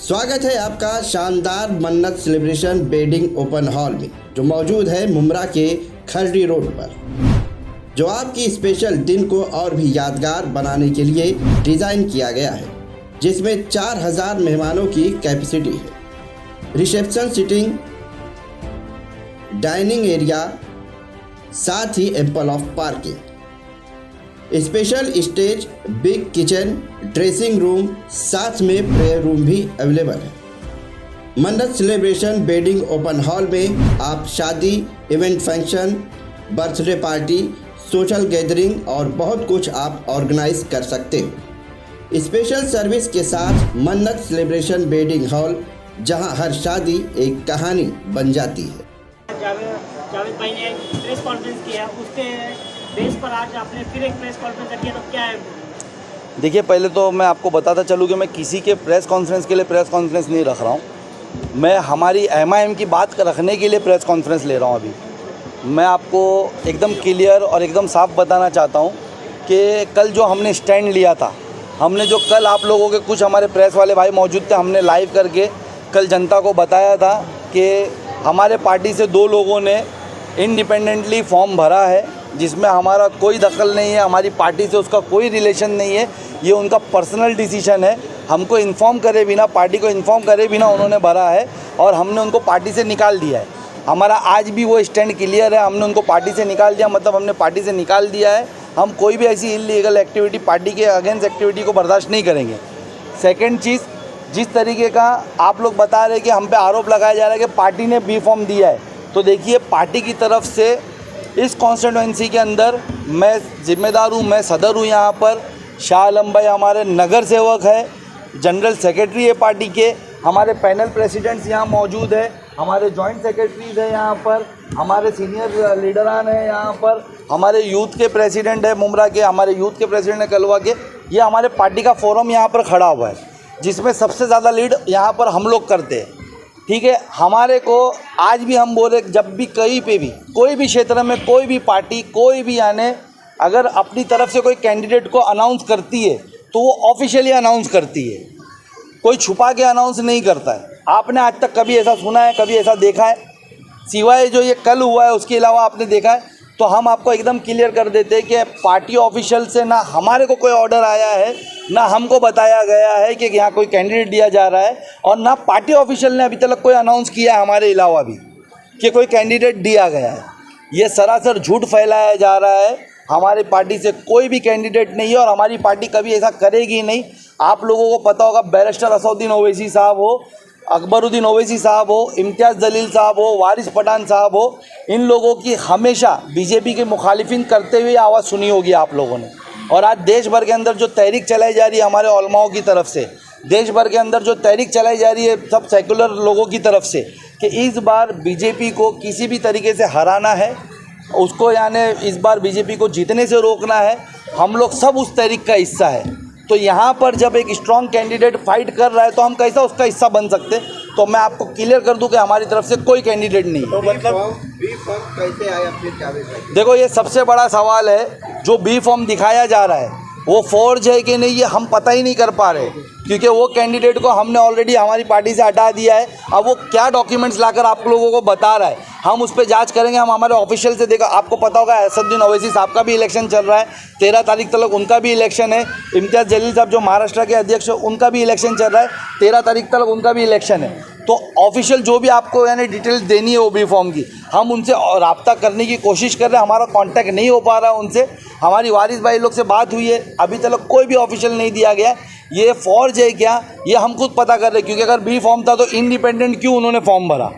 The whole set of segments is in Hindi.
स्वागत है आपका शानदार मन्नत सेलिब्रेशन वेडिंग ओपन हॉल में, जो मौजूद है मुमरा के खरडी रोड पर, जो आपकी स्पेशल दिन को और भी यादगार बनाने के लिए डिज़ाइन किया गया है, जिसमें 4000 मेहमानों की कैपेसिटी है। रिसेप्शन सीटिंग, डाइनिंग एरिया, साथ ही ample of parking, special stage, big kitchen, dressing room, साथ में प्रेयर रूम भी अवेलेबल है। मन्नत सेलिब्रेशन वेडिंग ओपन हॉल में आप शादी, event, function, birthday party, social gathering और बहुत कुछ आप ऑर्गेनाइज कर सकते हो। स्पेशल सर्विस के साथ मन्नत सेलिब्रेशन वेडिंग हॉल, जहां हर शादी एक कहानी बन जाती है। जावेद भाई ने प्रेस कॉन्फ्रेंस किया, उसके बेस पर आज आपने फिर एक प्रेस कॉन्फ्रेंस रखी है, तो क्या है? देखिए, पहले तो मैं आपको बताता चलूँ कि मैं किसी के प्रेस कॉन्फ्रेंस के लिए प्रेस कॉन्फ्रेंस नहीं रख रहा हूँ। मैं हमारी MIM की बात रखने के लिए प्रेस कॉन्फ्रेंस ले रहा हूँ। अभी मैं आपको एकदम क्लियर और एकदम साफ बताना चाहता हूँ कि कल जो हमने स्टैंड लिया था, हमने जो कल आप लोगों के कुछ हमारे प्रेस वाले भाई मौजूद थे, हमने लाइव करके कल जनता को बताया था कि हमारे पार्टी से 2 लोगों ने इंडिपेंडेंटली फॉर्म भरा है, जिसमें हमारा कोई दखल नहीं है, हमारी पार्टी से उसका कोई रिलेशन नहीं है। ये उनका पर्सनल डिसीजन है। हमको इन्फॉर्म करे बिना, पार्टी को इन्फॉर्म करे बिना उन्होंने भरा है और हमने उनको पार्टी से निकाल दिया है। हमारा आज भी वो स्टैंड क्लियर है, हमने उनको पार्टी से निकाल दिया, मतलब हमने पार्टी से निकाल दिया है। हम कोई भी ऐसी इलीगल एक्टिविटी, पार्टी के अगेंस्ट एक्टिविटी को बर्दाश्त नहीं करेंगे। सेकेंड चीज़, जिस तरीके का आप लोग बता रहे हैं कि हम पे आरोप लगाया जा रहा है कि पार्टी ने बी फॉर्म दिया है, तो देखिए, पार्टी की तरफ से इस कॉन्स्टिट्यूएंसी के अंदर मैं जिम्मेदार हूँ, मैं सदर हूँ। यहाँ पर शाह आलम भाई हमारे नगर सेवक है, जनरल सेक्रेटरी है पार्टी के, हमारे पैनल प्रेसिडेंट्स यहाँ मौजूद है, हमारे जॉइंट सेक्रेटरीज है यहाँ पर, हमारे सीनियर लीडरान हैं यहाँ पर, हमारे यूथ के प्रेसिडेंट है मुमरा के, हमारे यूथ के प्रेसिडेंट है कलवा के। ये हमारे पार्टी का फोरम यहाँ पर खड़ा हुआ है, जिसमें सबसे ज़्यादा लीड यहाँ पर हम लोग करते हैं। ठीक है, हमारे को आज भी हम बोले, जब भी कहीं पे भी कोई भी क्षेत्र में कोई भी पार्टी, कोई भी आने अगर अपनी तरफ से कोई कैंडिडेट को अनाउंस करती है तो वो ऑफिशियली अनाउंस करती है, कोई छुपा के अनाउंस नहीं करता है। आपने आज तक कभी ऐसा सुना है, कभी ऐसा देखा है? सिवाय जो ये कल हुआ है उसके अलावा आपने देखा है? तो हम आपको एकदम क्लियर कर देते हैं कि पार्टी ऑफिशियल से ना हमारे को कोई ऑर्डर आया है, ना हमको बताया गया है कि यहाँ कोई कैंडिडेट दिया जा रहा है, और ना पार्टी ऑफिशियल ने अभी तक कोई अनाउंस किया है हमारे अलावा भी कि कोई कैंडिडेट दिया गया है। ये सरासर झूठ फैलाया जा रहा है। हमारी पार्टी से कोई भी कैंडिडेट नहीं है और हमारी पार्टी कभी ऐसा करेगी नहीं। आप लोगों को पता होगा, बैरिस्टर असदुद्दीन ओवैसी साहब हो, अकबरुद्दीन ओवैसी साहब हो, इम्तियाज़ जलील साहब हो, वारिस पठान साहब हो, इन लोगों की हमेशा बीजेपी के मुखालिफिन करते हुए आवाज़ सुनी होगी आप लोगों ने। और आज देश भर के अंदर जो तहरीक चलाई जा रही है हमारे उलमाओं की तरफ से, देश भर के अंदर जो तहरीक चलाई जा रही है सब सेकुलर लोगों की तरफ से, कि इस बार बीजेपी को किसी भी तरीके से हराना है, उसको यानी इस बार बीजेपी को जीतने से रोकना है, हम लोग सब उस तहरीक का हिस्सा है। तो यहाँ पर जब एक स्ट्रॉन्ग कैंडिडेट फाइट कर रहा है तो हम कैसा उसका हिस्सा बन सकते? तो मैं आपको क्लियर कर दूं कि हमारी तरफ से कोई कैंडिडेट नहीं है। तो मतलब बी फॉर्म कैसे आया फिर जावेद भाई? देखो, ये सबसे बड़ा सवाल है। जो बी फॉर्म दिखाया जा रहा है वो फोर्ज है कि नहीं, ये हम पता ही नहीं कर पा रहे, क्योंकि वो कैंडिडेट को हमने ऑलरेडी हमारी पार्टी से हटा दिया है। अब वो क्या डॉक्यूमेंट्स लाकर आप लोगों को बता रहा है, हम उस पर जांच करेंगे। हम हमारे ऑफिशियल से देखा, आपको पता होगा असदुद्दीन ओवैसी साहब का भी इलेक्शन चल रहा है, 13 तारीख तक उनका भी इलेक्शन है। इम्तियाज़ जलील साहब जो महाराष्ट्र के अध्यक्ष है, उनका भी इलेक्शन चल रहा है, 13 तारीख तक उनका भी इलेक्शन है। तो ऑफिशियल जो भी आपको यानी डिटेल्स देनी है वो बी फॉर्म की, हम उनसे रब्ता करने की कोशिश कर रहे हैं। हमारा कांटेक्ट नहीं हो पा रहा उनसे। हमारी वारिस भाई लोग से बात हुई है, अभी तक कोई भी ऑफिशियल नहीं दिया गया। ये फॉर्ज है क्या, ये हम खुद पता कर रहे हैं, क्योंकि अगर बी फॉर्म था तो इंडिपेंडेंट क्यों उन्होंने फॉर्म भरा,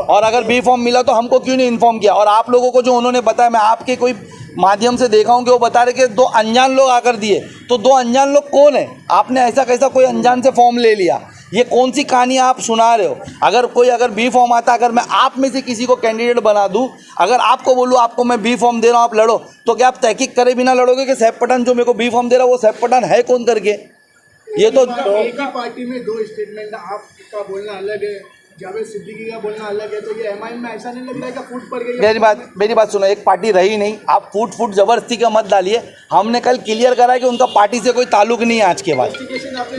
और अगर बी फॉर्म मिला तो हमको क्यों नहीं इन्फॉर्म किया? और आप लोगों को जो उन्होंने बताया, मैं आपके कोई माध्यम से देखा हूँ कि वो बता रहे कि 2 अनजान लोग आकर दिए। तो 2 अनजान लोग कौन है? आपने ऐसा कैसा कोई अनजान से फॉर्म ले लिया? ये कौन सी कहानी आप सुना रहे हो? अगर बी फॉर्म आता, अगर मैं आप में से किसी को कैंडिडेट बना दूं, अगर आपको बोलूं आपको मैं बी फॉर्म दे रहा हूं, आप लड़ो, तो क्या आप तहकीक करे बिना लड़ोगे कि सैफ पठान जो मेरे को बी फॉर्म दे रहा है वो सैफ पठान है कौन करके? ये तो एक ही पार्टी में 2 स्टेटमेंट, आपका बोलना अलग है, जावेद सिद्दीकी का बोलना अलग है, तो ये एमआईएम में ऐसा नहीं लग रहा है कि फूट पड़ गई है? मेरी बात सुनो, एक पार्टी रही नहीं, आप फूट जबरदस्ती का मत डालिए। हमने कल क्लियर करा है कि उनका पार्टी से कोई ताल्लुक नहीं है आज के बाद।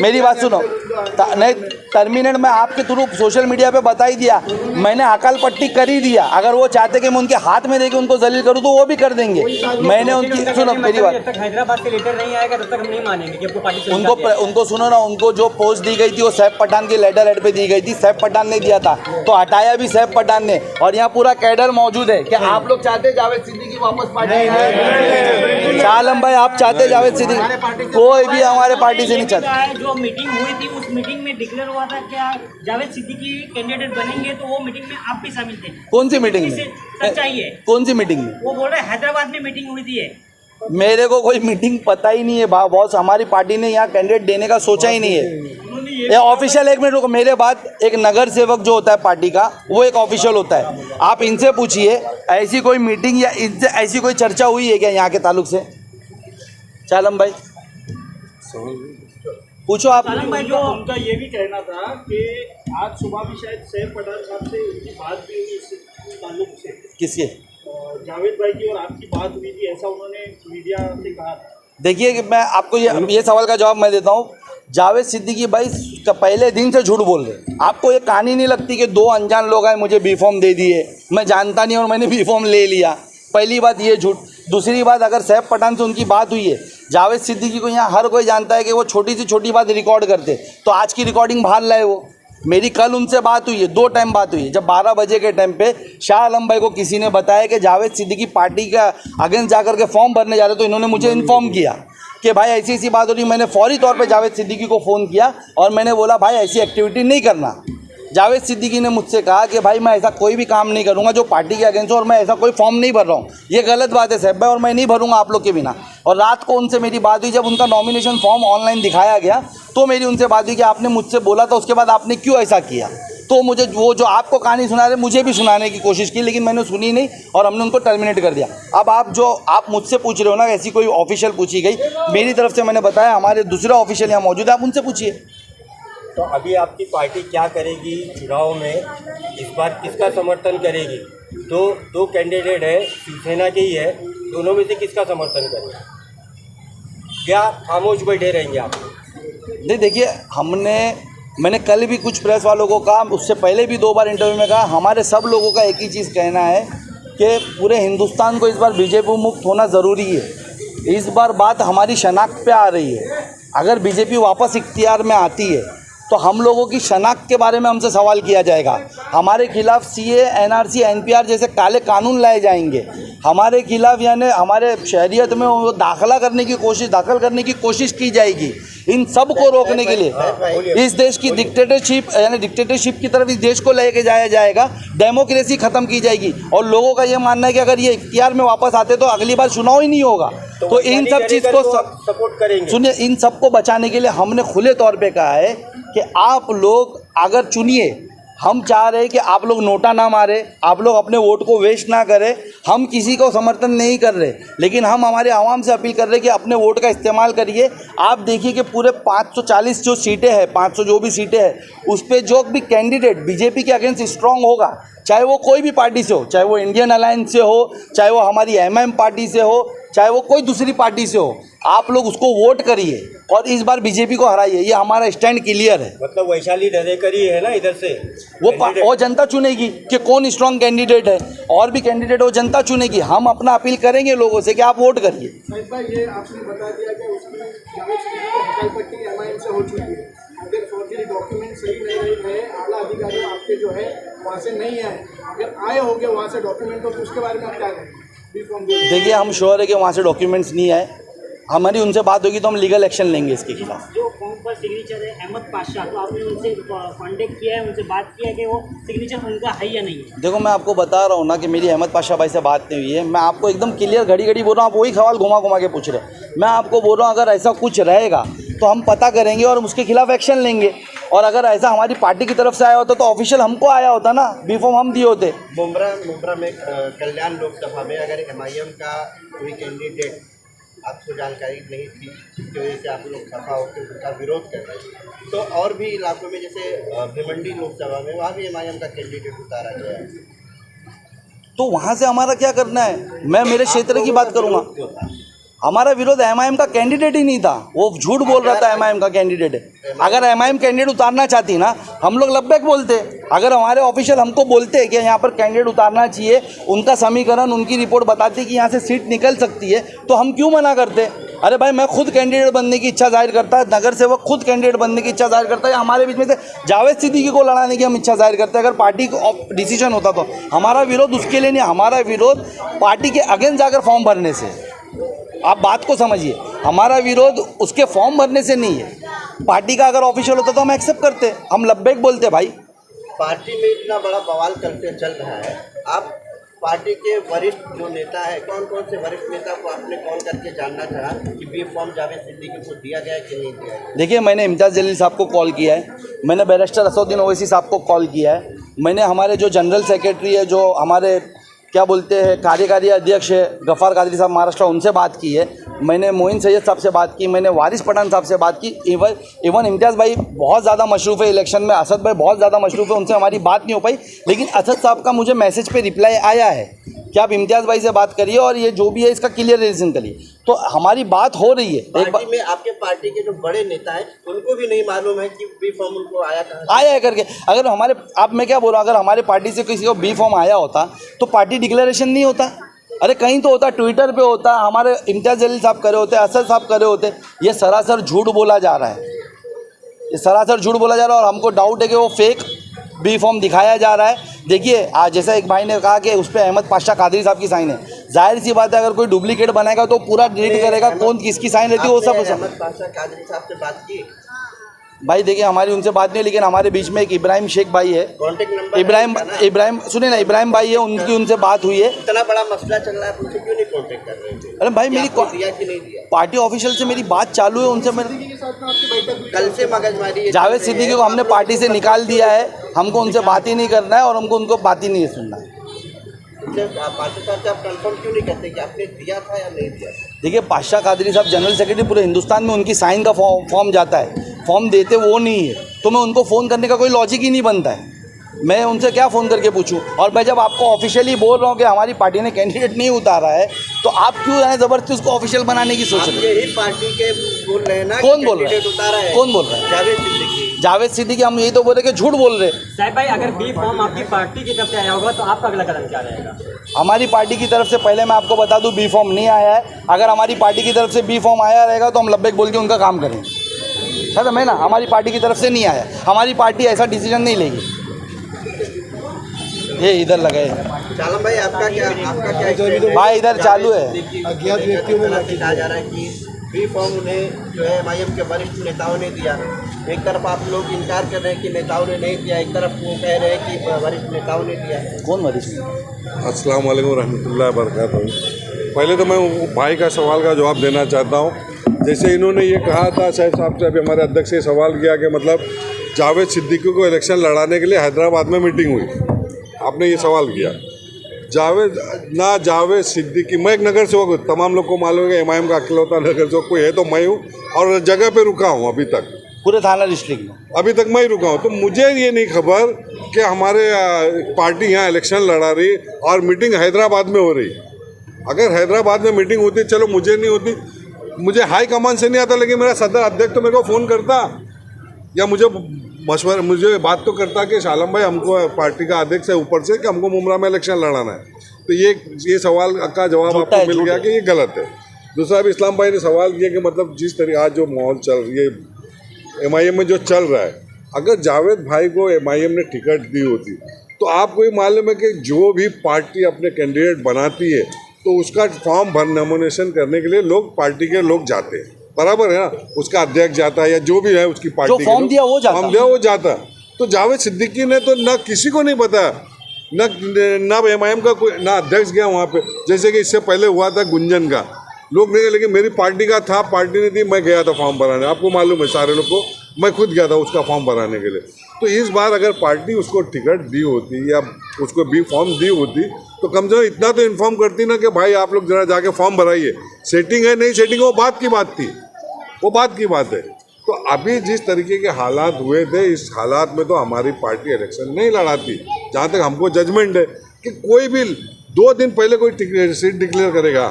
मेरी बात सुनो, नहीं टर्मिनेट मैं आपके थ्रू सोशल मीडिया पे बता ही दिया, मैंने अकाल पट्टी कर ही दिया। अगर वो चाहते कि मैं उनके हाथ में देके उनको जलील करूँ तो वो भी कर देंगे। मैंने उनकी सुनो मेरी बात, जब तक हैदराबाद से लेटर नहीं आएगा तब तक हम नहीं मानेंगे कि आपको पार्टी से उनको सुनो ना, उनको जो पोस्ट दी गई थी वो सैफ पठान के लेटर हेड पे दी गई थी, सैफ पठान ने दिया था तो हटाया भी सैफ पठान ने। और यहाँ पूरा कैडर मौजूद है। क्या आप लोग चाहते जावेद सिद्दीकी वापस पार्टी? शाह आलम भाई आप चाहते जावेद सिद्दीकी? कोई भी हमारे पार्टी से नहीं चाहता। जो मीटिंग हुई थी उस मीटिंग में डिक्लेयर हुआ था क्या जावेद सिद्दीकी कैंडिडेट बनेंगे, तो वो मीटिंग में आप भी शामिल थे। कौन सी मीटिंग में? सच्चाई है। कौन सी मीटिंग में? वो बोल रहे हैदराबाद में मीटिंग हुई थी। मेरे को कोई मीटिंग पता ही नहीं है बॉस। हमारी पार्टी ने यहाँ कैंडिडेट देने का सोचा ही नहीं है। ये ऑफिशियल, एक मिनट रुको मेरे बात, एक नगर सेवक जो होता है पार्टी का वो एक ऑफिशियल होता है। आप इनसे पूछिए ऐसी कोई मीटिंग या इनसे ऐसी कोई चर्चा हुई है क्या यहाँ के ताल्लुक से? चालम भाई पूछो आप। भाई जो उनका ये भी कहना था कि आज सुबह भी शायद सैफ पठान साहब से उनकी बात भी हुई इस ताल्लुक से, किसके? जावेद भाई की और आपकी बात हुई थी, ऐसा उन्होंने मीडिया से कहा था। देखिए कि मैं आपको ये सवाल का जवाब मैं देता हूँ। जावेद सिद्दीकी भाई का पहले दिन से झूठ बोल रहे। आपको ये कहानी नहीं लगती कि दो अनजान लोग आए मुझे बी फॉर्म दे दिए, मैं जानता नहीं और मैंने बी फॉर्म ले लिया? पहली बात ये झूठ। दूसरी बात, अगर सैफ पठान से उनकी बात हुई है, जावेद सिद्दीकी को यहाँ हर कोई जानता है कि वो छोटी से छोटी बात रिकॉर्ड करते, तो आज की रिकॉर्डिंग बाहर लाए वो। मेरी कल उनसे बात हुई है, 2 टाइम बात हुई है। जब 12 बजे के टाइम पे शाह आलम भाई को किसी ने बताया कि जावेद सिद्दीकी पार्टी का अगेंस्ट जाकर के फॉर्म भरने जा रहे, तो इन्होंने मुझे इन्फॉर्म किया कि भाई ऐसी ऐसी बात हो रही। मैंने फौरी तौर पे जावेद सिद्दीकी को फ़ोन किया और मैंने बोला भाई ऐसी एक्टिविटी नहीं करना। जावेद सिद्दीकी ने मुझसे कहा कि भाई मैं ऐसा कोई भी काम नहीं करूंगा जो पार्टी के अगेंस्ट हो और मैं ऐसा कोई फॉर्म नहीं भर रहा हूँ। ये गलत बात है साहब भाई, और मैं नहीं भरूंगा आप लोग के बिना। और रात को उनसे मेरी बात हुई, जब उनका नॉमिनेशन फॉर्म ऑनलाइन दिखाया गया तो मेरी उनसे बात हुई कि आपने मुझसे बोला था, उसके बाद आपने क्यों ऐसा किया? तो मुझे वो जो आपको कहानी सुना रहे मुझे भी सुनाने की कोशिश की, लेकिन मैंने सुनी नहीं और हमने उनको टर्मिनेट कर दिया। अब आप मुझसे पूछ रहे हो ना ऐसी कोई ऑफिशियल पूछी गई, मेरी तरफ से मैंने बताया हमारे दूसरा ऑफिशियल यहाँ मौजूद है, आप उनसे पूछिए। तो अभी आपकी पार्टी क्या करेगी चुनाव में? इस बार किसका समर्थन करेगी? दो कैंडिडेट है, शिवसेना के ही है, दोनों में से किसका समर्थन करेगी? क्या खामोश बैठे रहेंगे आप? नहीं देखिए, मैंने कल भी कुछ प्रेस वालों को कहा, उससे पहले भी 2 बार इंटरव्यू में कहा, हमारे सब लोगों का एक ही चीज़ कहना है कि पूरे हिंदुस्तान को इस बार बीजेपी मुक्त होना ज़रूरी है। इस बार बात हमारी शनाख्त पे आ रही है। अगर बीजेपी वापस इख्तियार में आती है तो हम लोगों की शनाख्त के बारे में हमसे सवाल किया जाएगा। हमारे खिलाफ सीए, एनआरसी, एनपीआर जैसे काले कानून लाए जाएंगे। हमारे खिलाफ यानी हमारे शहरियत में वो दाखिल करने की कोशिश की जाएगी। इन सब को रोकने के लिए इस देश की डिक्टेटरशिप की तरफ इस देश को लेके जाया जाएगा। डेमोक्रेसी ख़त्म की जाएगी और लोगों का ये मानना है कि अगर ये इख्तियार में वापस आते तो अगली बार चुनाव ही नहीं होगा। तो इन सब चीज़ को सपोर्ट करेंगे। सुनिए, इन सब को बचाने के लिए हमने खुले तौर पे कहा है कि आप लोग अगर चुनिए, हम चाह रहे हैं कि आप लोग नोटा ना मारे, आप लोग अपने वोट को वेस्ट ना करें। हम किसी को समर्थन नहीं कर रहे, लेकिन हम हमारे आवाम से अपील कर रहे हैं कि अपने वोट का इस्तेमाल करिए। आप देखिए कि पूरे 540 जो सीटें हैं, 500 जो भी सीटें हैं, उस पर जो भी कैंडिडेट बीजेपी के अगेंस्ट स्ट्रांग होगा, चाहे वो कोई भी पार्टी से हो, चाहे वो इंडियन अलायंस से हो, चाहे वो हमारी एमआईएम पार्टी से हो, चाहे वो कोई दूसरी पार्टी से हो, आप लोग उसको वोट करिए और इस बार बीजेपी को हराइए। ये हमारा स्टैंड क्लियर है। मतलब वैशाली डरेकर ही है ना इधर से, वो जनता चुनेगी कि कौन स्ट्रांग कैंडिडेट है, और भी कैंडिडेट वो जनता चुनेगी। हम अपना अपील करेंगे लोगों से कि आप वोट करिए। साहिब भाई, ये आपने बता दिया कि उसकी जावेद सिद्दीकी की हकाल पट्टी एमआईएम से हो चुकी है। अगर फौजी डॉक्यूमेंट सही नहीं रहे, आला अधिकारी आपके जो है वहाँ से नहीं आए, अगर आए होंगे वहाँ से डॉक्यूमेंट, तो उसके बारे में आप क्या करेंगे? देखिए, हम श्योर है कि वहाँ से डॉक्यूमेंट्स नहीं आए। हमारी उनसे बात होगी तो हम लीगल एक्शन लेंगे इसके खिलाफ। जो फॉर्म पर सिग्नेचर है अहमद पाशा, तो आपने उनसे कांटेक्ट किया है, उनसे बात किया है कि वो सिग्नेचर उनका है या नहीं है? देखो, मैं आपको बता रहा हूँ ना कि मेरी अहमद पाशा भाई से बात नहीं हुई है। मैं आपको एकदम क्लियर घड़ी बोल रहा हूँ, आप वही सवाल घुमा के पूछ रहे हैं। मैं आपको बोल रहा हूँ अगर ऐसा कुछ रहेगा तो हम पता करेंगे और उसके खिलाफ एक्शन लेंगे। और अगर ऐसा हमारी पार्टी की तरफ से आया होता तो ऑफिशियल हमको आया होता ना, बी फॉर्म हम दिए होते। मुमरा में कल्याण लोकसभा में अगर एमआईएम का कोई कैंडिडेट आपको जानकारी नहीं थी, जिसकी वजह से आप लोग खफा होकर उनका विरोध कर रहे हैं। तो और भी इलाकों में जैसे भिवंडी लोकसभा में वहाँ भी एमआईएम का कैंडिडेट उतारा गया है, तो वहाँ से हमारा क्या करना है? मैं मेरे क्षेत्र की बात करूँगा। क्यों था? हमारा विरोध एमआईएम का कैंडिडेट ही नहीं था, वो झूठ बोल रहा था एमआईएम का कैंडिडेट है। अगर एमआईएम कैंडिडेट उतारना चाहती ना, हम लोग लब्बैक बोलते। अगर हमारे ऑफिशियल हमको बोलते कि यहाँ पर कैंडिडेट उतारना चाहिए, उनका समीकरण, उनकी रिपोर्ट बताती कि यहाँ से सीट निकल सकती है, तो हम क्यों मना करते? अरे भाई, मैं खुद कैंडिडेट बनने की इच्छा जाहिर करता है, नगर सेवक खुद कैंडिडेट बनने की इच्छा जाहिर करता है, हमारे बीच में से जावेद सिद्दीकी को लड़ाने की हम इच्छा जाहिर करते हैं। अगर पार्टी को डिसीजन होता तो हमारा विरोध उसके लिए नहीं, हमारा विरोध पार्टी के अगेंस्ट जाकर फॉर्म भरने से। आप बात को समझिए, हमारा विरोध उसके फॉर्म भरने से नहीं है। पार्टी का अगर ऑफिशियल होता तो हम एक्सेप्ट करते, हम लब्बैक बोलते। भाई, पार्टी में इतना बड़ा बवाल करते चल रहा है, आप पार्टी के वरिष्ठ जो नेता है, कौन कौन से वरिष्ठ नेता को आपने कॉल करके जानना चाहा कि बी फॉर्म जावेद सिद्दीकी को दिया गया कि नहीं दिया गया? देखिए, मैंने इम्तियाज़ जलील साहब को कॉल किया है, मैंने बैरिस्टर असदुद्दीन ओवैसी साहब को कॉल किया है, मैंने हमारे जो जनरल सेक्रेटरी है, जो हमारे क्या बोलते हैं कार्यकारी अध्यक्ष है गफ़ार कादरी साहब महाराष्ट्र, उनसे बात की है, मैंने मोइन सैयद साहब से बात की, मैंने वारिस पठान साहब से बात की। इवन इम्तियाज़ भाई बहुत ज़्यादा मशरूफ़ है इलेक्शन में, असद भाई बहुत ज़्यादा मशरूफ़ है, उनसे हमारी बात नहीं हो पाई। लेकिन असद साहब का मुझे मैसेज पे रिप्लाई आया है कि आप इम्तियाज़ भाई से बात करिए और ये जो भी है इसका क्लियरेशन करिए। तो हमारी बात हो रही है। पार्टी में आपके पार्टी के जो बड़े नेता हैं उनको भी नहीं मालूम है कि बी फॉर्म उनको आया कहाँ से? आया है करके, अगर हमारे, आप मैं क्या बोल रहा हूँ, अगर हमारे पार्टी से किसी को बी फॉर्म आया होता तो पार्टी डिक्लेरेशन नहीं होता। अरे कहीं तो होता, ट्विटर पे होता, हमारे इम्तियाज़ जलील साहब करे होते, असद साहब करे होते। ये सरासर झूठ बोला जा रहा है, ये सरासर झूठ बोला जा रहा है और हमको डाउट है कि वो फेक बी फॉर्म दिखाया जा रहा है। देखिए, आज जैसा एक भाई ने कहा कि उस पर अहमद पाशा कादरी साहब की साइन है, जाहिर सी बात है अगर कोई डुप्लीकेट बनाएगा तो पूरा डिलीट करेगा, कौन किसकी साइन रहती है वो सब। अहमद पाशा कादरी साहब से बात की? भाई देखिए, हमारी उनसे बात नहीं, लेकिन हमारे बीच में एक इब्राहिम शेख भाई है, कॉन्टेक्ट नंबर इब्राहिम सुनिए ना, इब्राहिम भाई है, उनकी उनसे बात हुई है। इतना बड़ा मसला चल रहा है, उनसे क्यों नहीं कॉन्टेक्ट कर रहे थे? अरे भाई, मेरी दिया कि नहीं दिया? पार्टी ऑफिशियल से मेरी बात चालू है, उनसे मेरे कल से मगजमारी जावेद सिद्दीकी को हमने पार्टी से निकाल दिया है, हमको उनसे बात ही नहीं करना है और हमको उनको बात ही नहीं सुनना है। पार्टी साहब से आप कंफर्म क्यों नहीं करते कि आपने दिया था या नहीं दिया? देखिए, पाशा कादरी साहब जनरल सेक्रेटरी पूरे हिंदुस्तान में, उनकी साइन का फॉर्म जाता है, फॉर्म देते वो नहीं है, तो मैं उनको फ़ोन करने का कोई लॉजिक ही नहीं बनता है। मैं उनसे क्या फ़ोन करके पूछूं? और मैं जब आपको ऑफिशियली बोल रहा हूं कि हमारी पार्टी ने कैंडिडेट नहीं उतारा है, तो आप क्यों है ज़बरदस्ती उसको ऑफिशियल बनाने की सोच रहे हैं? यही पार्टी के बोल रहे हैं ना? कौन बोल रहा है? उतारा है? कौन बोल रहा है? जावेद सिद्दीकी। जावेद सिद्दीकी, हम यही तो बोल रहे कि झूठ बोल रहे। साहब भाई, अगर बी फॉर्म आपकी पार्टी की तरफ से आया होगा तो आपका अगला कदम क्या रहेगा? हमारी पार्टी की तरफ से पहले मैं आपको बता दूं, बी फॉर्म नहीं आया है। अगर हमारी पार्टी की तरफ से बी फॉर्म आया रहेगा तो हम लब्बैक बोल के उनका काम करेंगे। सर मैं ना, हमारी पार्टी की तरफ से नहीं आया, हमारी पार्टी ऐसा डिसीजन नहीं लेगी। ये इधर लगे चालम भाई, आपका क्या भाई इधर चालू है। अज्ञात व्यक्तियों में कहा जा रहा है कि बी फॉर्म उन्हें जो है एमआईएम के वरिष्ठ नेताओं ने दिया। एक तरफ आप लोग इनकार कर रहे हैं कि नेताओं ने नहीं दिया, एक तरफ वो कह रहे हैं कि वरिष्ठ नेताओं ने दिया। कौन वरिष्ठ? अस्सलाम वालेकुम रहमतुल्लाहि व बरकातहू। पहले तो मैं भाई का सवाल का जवाब देना चाहता हूँ। जैसे इन्होंने ये कहा था, शायद साहब से अभी हमारे अध्यक्ष से सवाल किया कि मतलब जावेद सिद्दीकी को इलेक्शन लड़ाने के लिए हैदराबाद में मीटिंग हुई, आपने ये सवाल किया। जावेद सिद्दीकी, मैं एक नगर सेवक हूँ, तमाम लोग को मालूम है कि एमआईएम का अकेलौता नगर सेवक कोई है तो मैं हूँ, और जगह पे रुका हूँ अभी तक, पूरे थाना डिस्ट्रिक्ट में अभी तक मैं ही रुका हूँ। तो मुझे ये नहीं खबर कि हमारे पार्टी यहाँ इलेक्शन लड़ा रही और मीटिंग हैदराबाद में हो रही। अगर हैदराबाद में मीटिंग होती, चलो मुझे नहीं होती, मुझे हाई कमान से नहीं आता, लेकिन मेरा सदर अध्यक्ष तो मेरे को फ़ोन करता या मुझे बात तो करता कि शालम भाई हमको पार्टी का अध्यक्ष है ऊपर से कि हमको मुमरा में इलेक्शन लड़ाना है। तो ये सवाल का जवाब आपको मिल गया कि ये गलत है। दूसरा भी इस्लाम भाई ने सवाल किया कि मतलब जिस तरह आज जो माहौल चल रही है एमआईएम में जो चल रहा है, अगर जावेद भाई को एमआईएम ने टिकट दी होती तो आपको ये मालूम है कि जो भी पार्टी अपने कैंडिडेट बनाती है तो उसका फॉर्म भर नॉमिनेशन करने के लिए लोग पार्टी के लोग जाते हैं, बराबर है ना, उसका अध्यक्ष जाता है या जो भी है उसकी पार्टी फॉर्म दिया वो जाता। तो जावेद सिद्दीकी ने तो न किसी को नहीं बताया, न एमआईएम का कोई ना अध्यक्ष गया वहाँ पे, जैसे कि इससे पहले हुआ था गुंजन का, लोग नहीं गए, लेकिन मेरी पार्टी का था, पार्टी ने दी, मैं गया था फॉर्म भराने। आपको मालूम है सारे लोग को मैं खुद गया था उसका फॉर्म भराने के लिए। तो इस बार अगर पार्टी उसको टिकट दी होती या उसको बी फॉर्म दी होती तो कम से कम इतना तो इन्फॉर्म करती ना कि भाई आप लोग जरा जाके फॉर्म भराइए, सेटिंग है नहीं सेटिंग, वो बात की बात थी, वो बात की बात है। तो अभी जिस तरीके के हालात हुए थे, इस हालात में तो हमारी पार्टी इलेक्शन नहीं लड़ाती। जहाँ तक हमको जजमेंट है कि कोई भी 2 दिन पहले कोई सीट डिक्लेयर करेगा।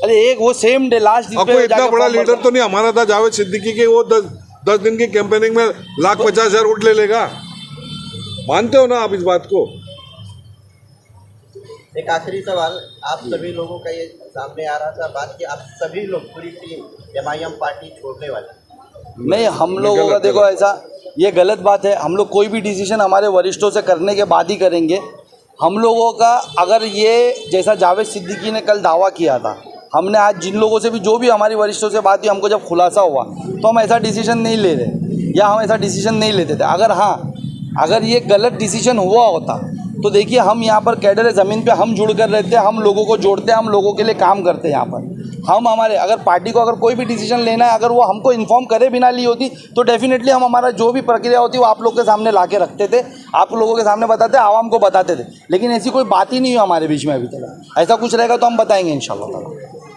अरे एक वो सेम डे लास्ट दिन और कोई इतना बड़ा लीडर तो नहीं हमारा था जावेद सिद्दीकी के, वो 10 दिन की कैंपेनिंग में 1,50,000 वोट ले लेगा। मानते हो ना आप इस बात को? एक आखिरी सवाल, आप सभी लोगों का ये सामने आ रहा था बात कि आप सभी लोग पूरी टीम एमआईएम पार्टी छोड़ने वाले। नहीं, हम लोगों का देखो ऐसा, ये गलत बात है। हम लोग कोई भी डिसीजन हमारे वरिष्ठों से करने के बाद ही करेंगे। हम लोगों का अगर ये जैसा जावेद सिद्दीकी ने कल दावा किया था, हमने आज जिन लोगों से भी जो भी हमारी वरिष्ठों से बात हुई, हमको जब खुलासा हुआ तो हम ऐसा डिसीजन नहीं ले रहे या हम ऐसा डिसीजन नहीं लेते थे। अगर ये गलत डिसीजन हुआ होता तो देखिए हम यहाँ पर कैडर ज़मीन पे हम जुड़ कर रहते हैं, हम लोगों को जोड़ते हैं, हम लोगों के लिए काम करते हैं यहाँ पर। हम हमारे अगर पार्टी को अगर कोई भी डिसीजन लेना है, अगर वो हमको इन्फॉर्म करे बिना ली होती तो डेफिनेटली हम हमारा जो भी प्रक्रिया होती वो आप लोग के सामने ला के रखते थे, आप लोगों के सामने बताते, आवाम को बताते थे। लेकिन ऐसी कोई बात ही नहीं हुई हमारे बीच में अभी तक। ऐसा कुछ रहेगा तो हम बताएंगे इंशाल्लाह।